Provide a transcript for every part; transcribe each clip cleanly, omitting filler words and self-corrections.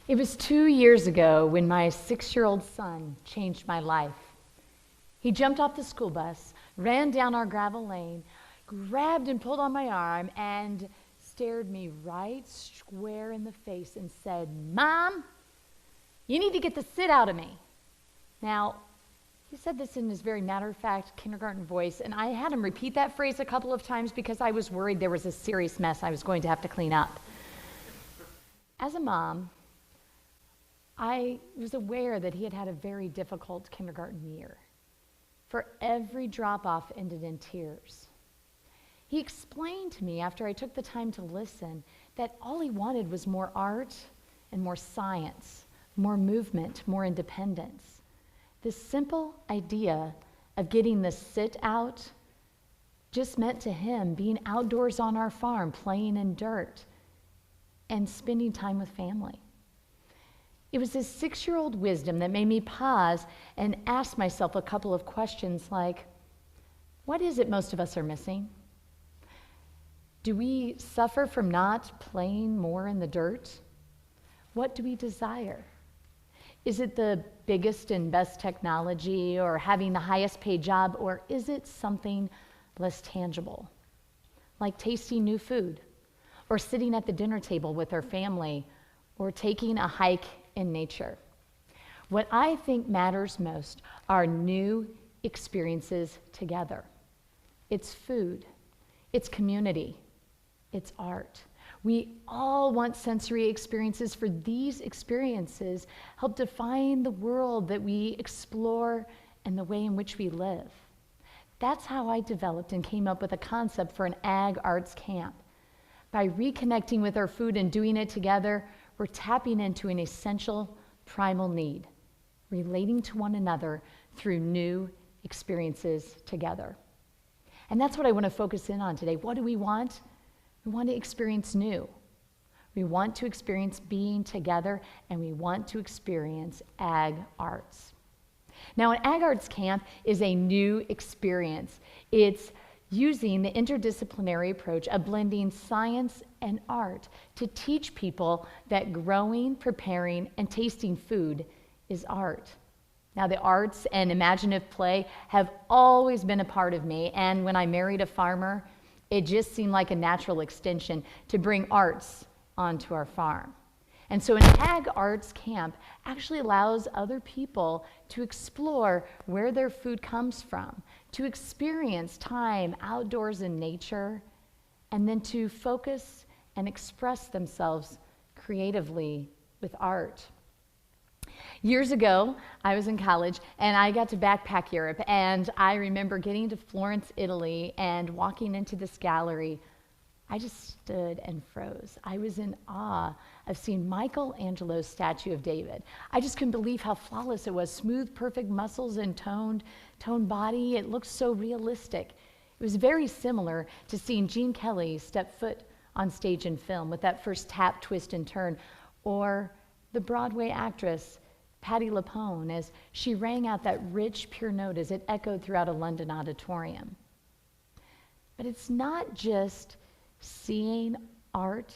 It was 2 years ago when my 6-year-old son changed my life. He jumped off the school bus, ran down our gravel lane, grabbed and pulled on my arm, and stared me right square in the face and said, "Mom, you need to get the sit out of me." Now, he said this in his very matter-of-fact kindergarten voice, and I had him repeat that phrase a couple of times because I was worried there was a serious mess I was going to have to clean up. As a mom, I was aware that he had had a very difficult kindergarten year. For every drop-off ended in tears. He explained to me after I took the time to listen that all he wanted was more art and more science, more movement, more independence. This simple idea of getting the sit out just meant to him being outdoors on our farm, playing in dirt, and spending time with family. It was his 6-year-old wisdom that made me pause and ask myself a couple of questions like, what is it most of us are missing? Do we suffer from not playing more in the dirt? What do we desire? Is it the biggest and best technology or having the highest paid job, or is it something less tangible, like tasting new food, or sitting at the dinner table with our family, or taking a hike in nature? What I think matters most are new experiences together. It's food, it's community, it's art. We all want sensory experiences, for these experiences help define the world that we explore and the way in which we live. That's how I developed and came up with a concept for an ag arts camp. By reconnecting with our food and doing it together, we're tapping into an essential primal need, relating to one another through new experiences together. And that's what I want to focus in on today. What do we want? We want to experience new. We want to experience being together, and we want to experience ag arts. Now, an ag arts camp is a new experience. It's using the interdisciplinary approach of blending science and art to teach people that growing, preparing, and tasting food is art. Now, the arts and imaginative play have always been a part of me, and when I married a farmer, it just seemed like a natural extension to bring arts onto our farm. And so an ag arts camp actually allows other people to explore where their food comes from, to experience time outdoors in nature, and then to focus and express themselves creatively with art. Years ago, I was in college and I got to backpack Europe, and I remember getting to Florence, Italy, and walking into this gallery. I just stood and froze. I was in awe of seeing Michelangelo's statue of David. I just couldn't believe how flawless it was. Smooth, perfect muscles and toned body. It looked so realistic. It was very similar to seeing Gene Kelly step foot on stage in film with that first tap, twist, and turn, or the Broadway actress Patti LuPone as she rang out that rich, pure note as it echoed throughout a London auditorium. But it's not just seeing art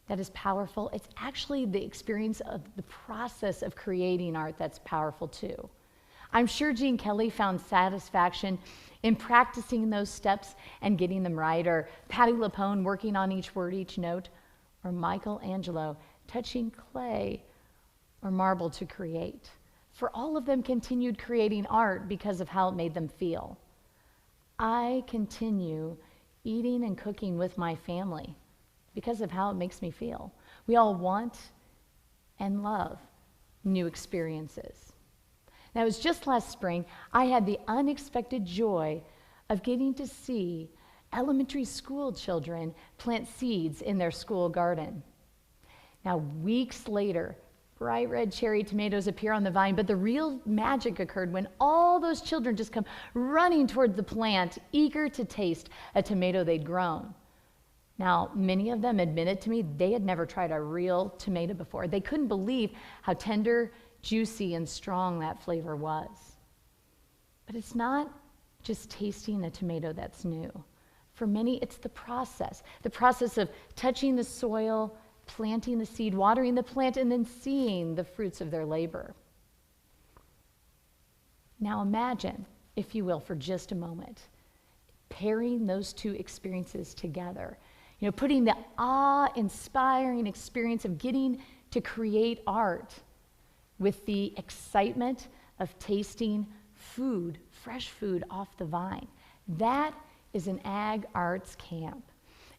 that is powerful. It's actually the experience of the process of creating art that's powerful too. I'm sure Gene Kelly found satisfaction in practicing those steps and getting them right, or Patti LuPone working on each word, each note, or Michelangelo touching clay or marble to create. For all of them continued creating art because of how it made them feel. I continue eating and cooking with my family because of how it makes me feel. We all want and love new experiences. Now, it was just last spring, I had the unexpected joy of getting to see elementary school children plant seeds in their school garden. Now, weeks later, bright red cherry tomatoes appear on the vine, but the real magic occurred when all those children just come running toward the plant, eager to taste a tomato they'd grown. Now, many of them admitted to me they had never tried a real tomato before. They couldn't believe how tender, juicy, and strong that flavor was. But it's not just tasting a tomato that's new. For many, it's the process of touching the soil, planting the seed, watering the plant, and then seeing the fruits of their labor. Now imagine, if you will, for just a moment, pairing those two experiences together. Putting the awe-inspiring experience of getting to create art with the excitement of tasting food, fresh food off the vine. That is an ag arts camp.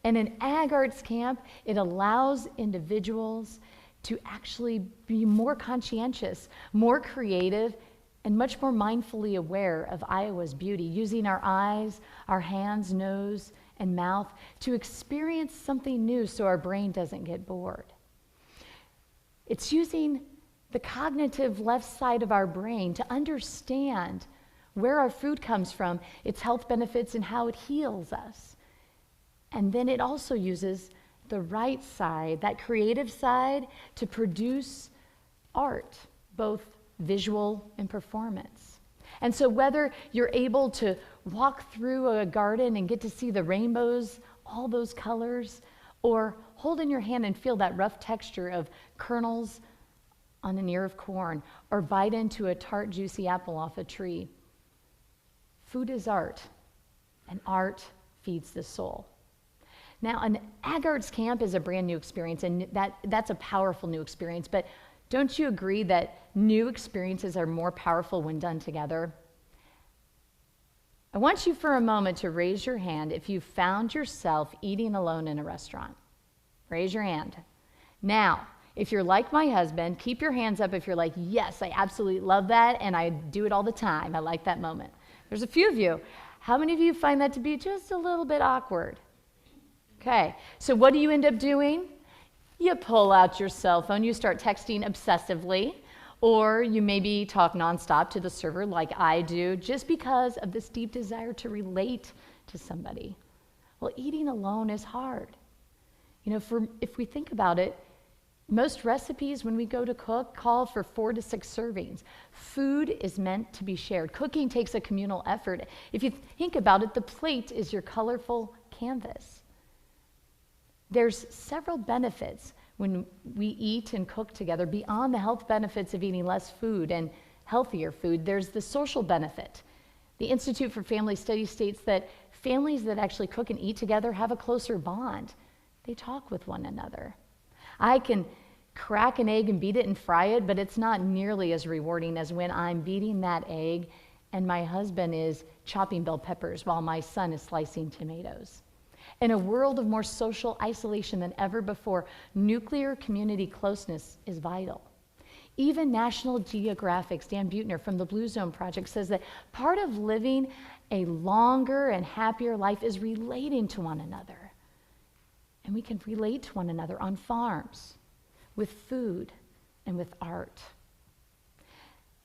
And in ag arts camp, it allows individuals to actually be more conscientious, more creative, and much more mindfully aware of Iowa's beauty, using our eyes, our hands, nose, and mouth to experience something new so our brain doesn't get bored. It's using the cognitive left side of our brain to understand where our food comes from, its health benefits, and how it heals us. And then it also uses the right side, that creative side, to produce art, both visual and performance. And so whether you're able to walk through a garden and get to see the rainbows, all those colors, or hold in your hand and feel that rough texture of kernels on an ear of corn, or bite into a tart, juicy apple off a tree, food is art, and art feeds the soul. Now, an ag arts camp is a brand new experience, and that's a powerful new experience, but don't you agree that new experiences are more powerful when done together? I want you for a moment to raise your hand if you found yourself eating alone in a restaurant. Raise your hand. Now, if you're like my husband, keep your hands up if you're like, yes, I absolutely love that, and I do it all the time. I like that moment. There's a few of you. How many of you find that to be just a little bit awkward? Okay, so what do you end up doing? You pull out your cell phone, you start texting obsessively, or you maybe talk nonstop to the server like I do, just because of this deep desire to relate to somebody. Well, eating alone is hard. If we think about it, most recipes when we go to cook call for 4 to 6 servings. Food is meant to be shared. Cooking takes a communal effort. If you think about it, the plate is your colorful canvas. There's several benefits when we eat and cook together beyond the health benefits of eating less food and healthier food. There's the social benefit. The Institute for Family Studies states that families that actually cook and eat together have a closer bond. They talk with one another. I can crack an egg and beat it and fry it, but it's not nearly as rewarding as when I'm beating that egg and my husband is chopping bell peppers while my son is slicing tomatoes. In a world of more social isolation than ever before, nuclear community closeness is vital. Even National Geographic's Dan Buettner from the Blue Zone Project says that part of living a longer and happier life is relating to one another. And we can relate to one another on farms, with food, and with art.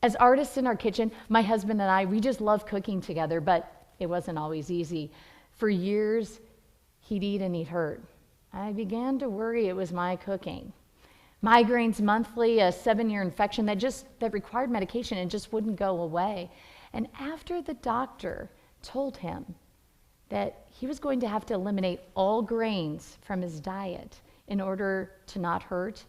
As artists in our kitchen, my husband and I, we just love cooking together, but it wasn't always easy. For years, he'd eat and he'd hurt. I began to worry it was my cooking. Migraines monthly, a 7-year infection that required medication and just wouldn't go away. And after the doctor told him that he was going to have to eliminate all grains from his diet in order to not hurt,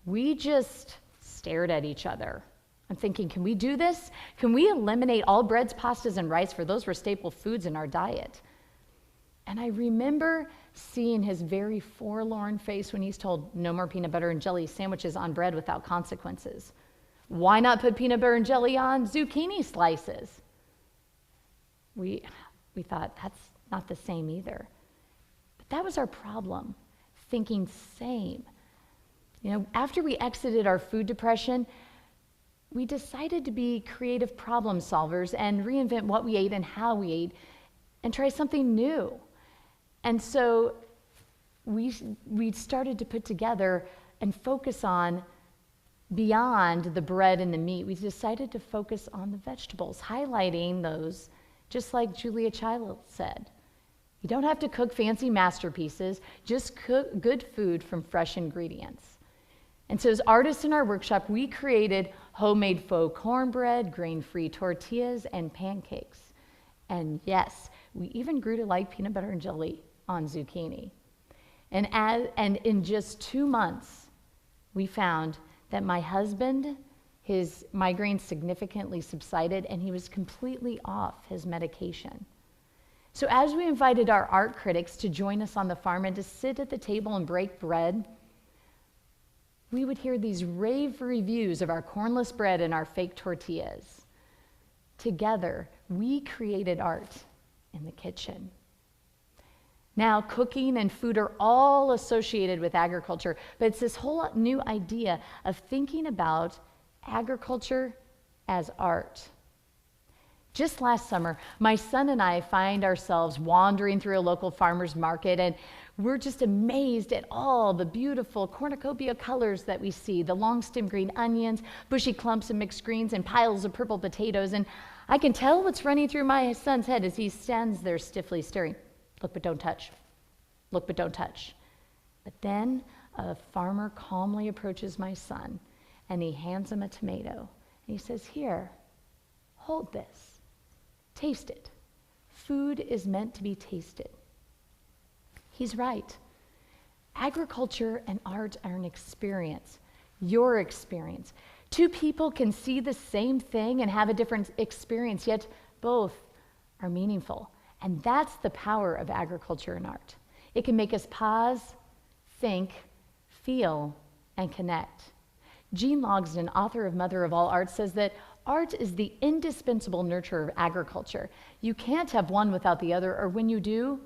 we just stared at each other. I'm thinking, can we do this? Can we eliminate all breads, pastas, and rice, for those were staple foods in our diet? And I remember seeing his very forlorn face when he's told no more peanut butter and jelly sandwiches on bread without consequences. Why not put peanut butter and jelly on zucchini slices? We thought that's not the same either. But that was our problem, thinking same. After we exited our food depression, we decided to be creative problem solvers and reinvent what we ate and how we ate and try something new. And so we started to put together and focus on beyond the bread and the meat. We decided to focus on the vegetables, highlighting those, just like Julia Child said. You don't have to cook fancy masterpieces, just cook good food from fresh ingredients. And so as artists in our workshop, we created homemade faux cornbread, grain-free tortillas, and pancakes. And yes, we even grew to like peanut butter and jelly on zucchini. And in just 2 months, we found that my husband, his migraine significantly subsided, and he was completely off his medication. So as we invited our art critics to join us on the farm and to sit at the table and break bread, we would hear these rave reviews of our cornless bread and our fake tortillas. Together, we created art in the kitchen. Now, cooking and food are all associated with agriculture, but it's this whole new idea of thinking about agriculture as art. Just last summer, my son and I find ourselves wandering through a local farmer's market, and we're just amazed at all the beautiful cornucopia colors that we see, the long stem green onions, bushy clumps of mixed greens, and piles of purple potatoes. And I can tell what's running through my son's head as he stands there stiffly staring. Look, but don't touch. Look, but don't touch. But then a farmer calmly approaches my son, and he hands him a tomato. And he says, "Here, hold this. Taste it. Food is meant to be tasted." He's right. Agriculture and art are an experience, your experience. Two people can see the same thing and have a different experience, yet both are meaningful. And that's the power of agriculture and art. It can make us pause, think, feel, and connect. Jean Logsdon, author of Mother of All Arts, says that art is the indispensable nurture of agriculture. You can't have one without the other, or when you do,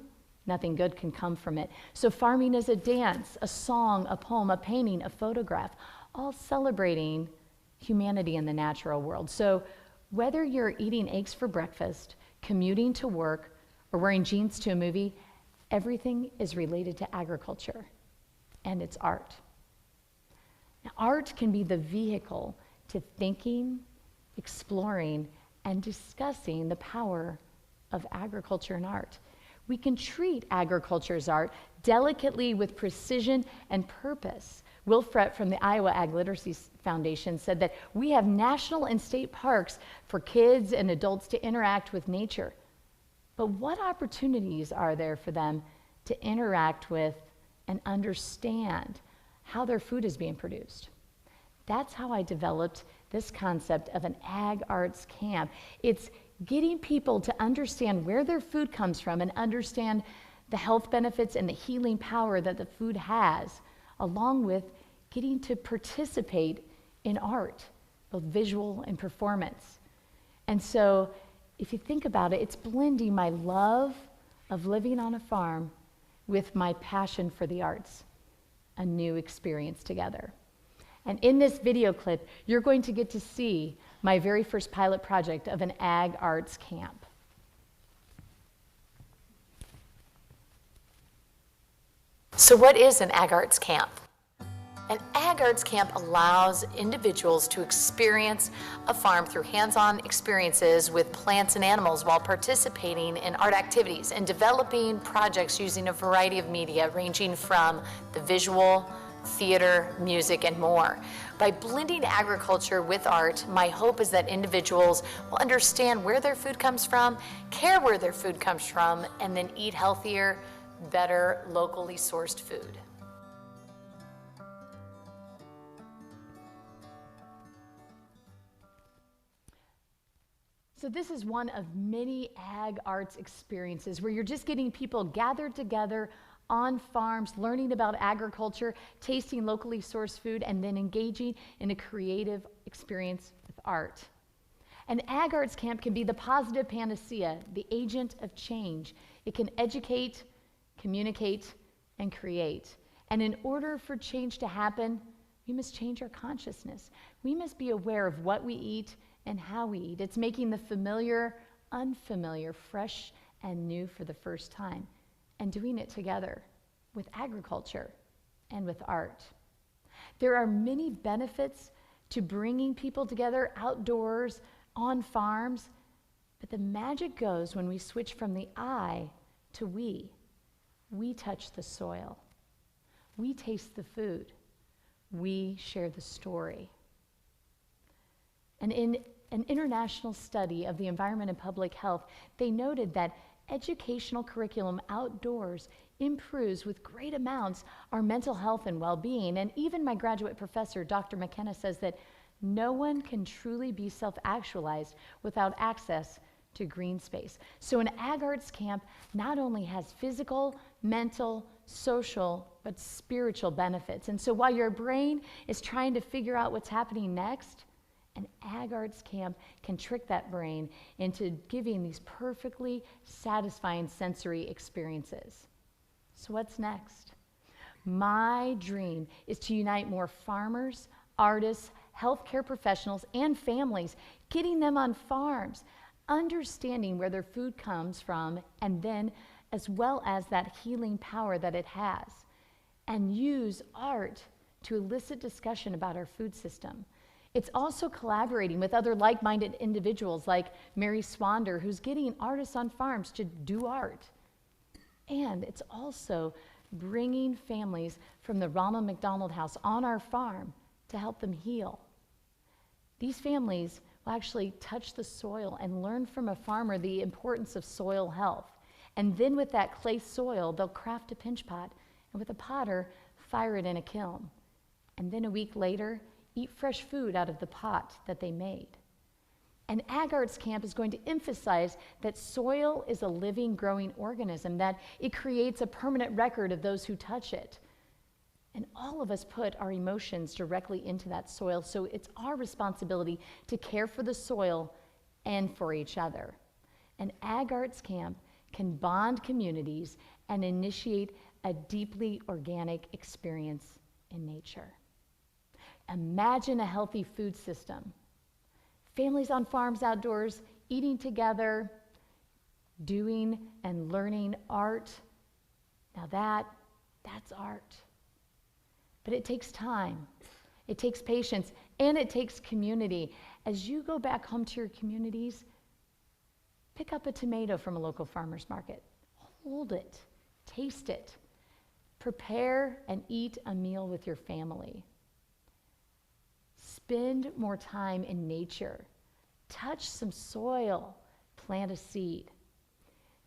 nothing good can come from it. So farming is a dance, a song, a poem, a painting, a photograph, all celebrating humanity in the natural world. So whether you're eating eggs for breakfast, commuting to work, or wearing jeans to a movie, everything is related to agriculture, and it's art. Now, art can be the vehicle to thinking, exploring, and discussing the power of agriculture and art. We can treat agriculture as art delicately with precision and purpose. Will Frett from the Iowa Ag Literacy Foundation said that we have national and state parks for kids and adults to interact with nature. But what opportunities are there for them to interact with and understand how their food is being produced? That's how I developed this concept of an ag arts camp. It's getting people to understand where their food comes from and understand the health benefits and the healing power that the food has, along with getting to participate in art, both visual and performance. And so if you think about it, it's blending my love of living on a farm with my passion for the arts, a new experience together. And in this video clip, you're going to get to see my very first pilot project of an ag arts camp. So what is an ag arts camp? An ag arts camp allows individuals to experience a farm through hands-on experiences with plants and animals while participating in art activities and developing projects using a variety of media ranging from the visual, theater, music, and more. By blending agriculture with art, my hope is that individuals will understand where their food comes from, care where their food comes from, and then eat healthier, better, locally sourced food. So this is one of many ag arts experiences where you're just getting people gathered together on farms, learning about agriculture, tasting locally sourced food, and then engaging in a creative experience with art. An ag arts camp can be the positive panacea, the agent of change. It can educate, communicate, and create. And in order for change to happen, we must change our consciousness. We must be aware of what we eat and how we eat. It's making the familiar unfamiliar, fresh and new for the first time, and doing it together with agriculture and with art. There are many benefits to bringing people together outdoors, on farms, but the magic goes when we switch from the I to we. We touch the soil. We taste the food. We share the story. And in an international study of the environment and public health, they noted that educational curriculum outdoors improves with great amounts our mental health and well-being. And even my graduate professor, Dr. McKenna, says that no one can truly be self-actualized without access to green space. So an ag arts camp not only has physical, mental, social, but spiritual benefits. And so while your brain is trying to figure out what's happening next, an ag arts camp can trick that brain into giving these perfectly satisfying sensory experiences. So what's next? My dream is to unite more farmers, artists, healthcare professionals, and families, getting them on farms, understanding where their food comes from, and then as well as that healing power that it has, and use art to elicit discussion about our food system. It's also collaborating with other like-minded individuals like Mary Swander, who's getting artists on farms to do art. And it's also bringing families from the Ronald McDonald House on our farm to help them heal. These families will actually touch the soil and learn from a farmer the importance of soil health. And then with that clay soil, they'll craft a pinch pot, and with a potter, fire it in a kiln. And then a week later, eat fresh food out of the pot that they made. An Ag Arts camp is going to emphasize that soil is a living, growing organism, that it creates a permanent record of those who touch it. And all of us put our emotions directly into that soil, so it's our responsibility to care for the soil and for each other. An Ag Arts camp can bond communities and initiate a deeply organic experience in nature. Imagine a healthy food system. Families on farms outdoors, eating together, doing and learning art. Now that's art. But it takes time, it takes patience, and it takes community. As you go back home to your communities, pick up a tomato from a local farmer's market. Hold it, taste it. Prepare and eat a meal with your family. Spend more time in nature. Touch some soil, plant a seed.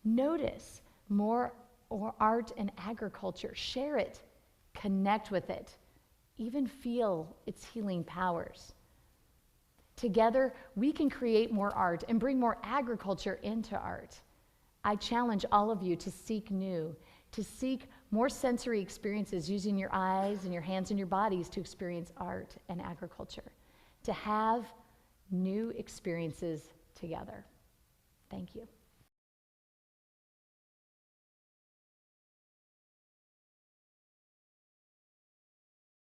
Notice more art and agriculture. Share it. Connect with it, even feel its healing powers. Together, we can create more art and bring more agriculture into art. I challenge all of you to seek new, to seek more sensory experiences using your eyes and your hands and your bodies to experience art and agriculture, to have new experiences together. Thank you.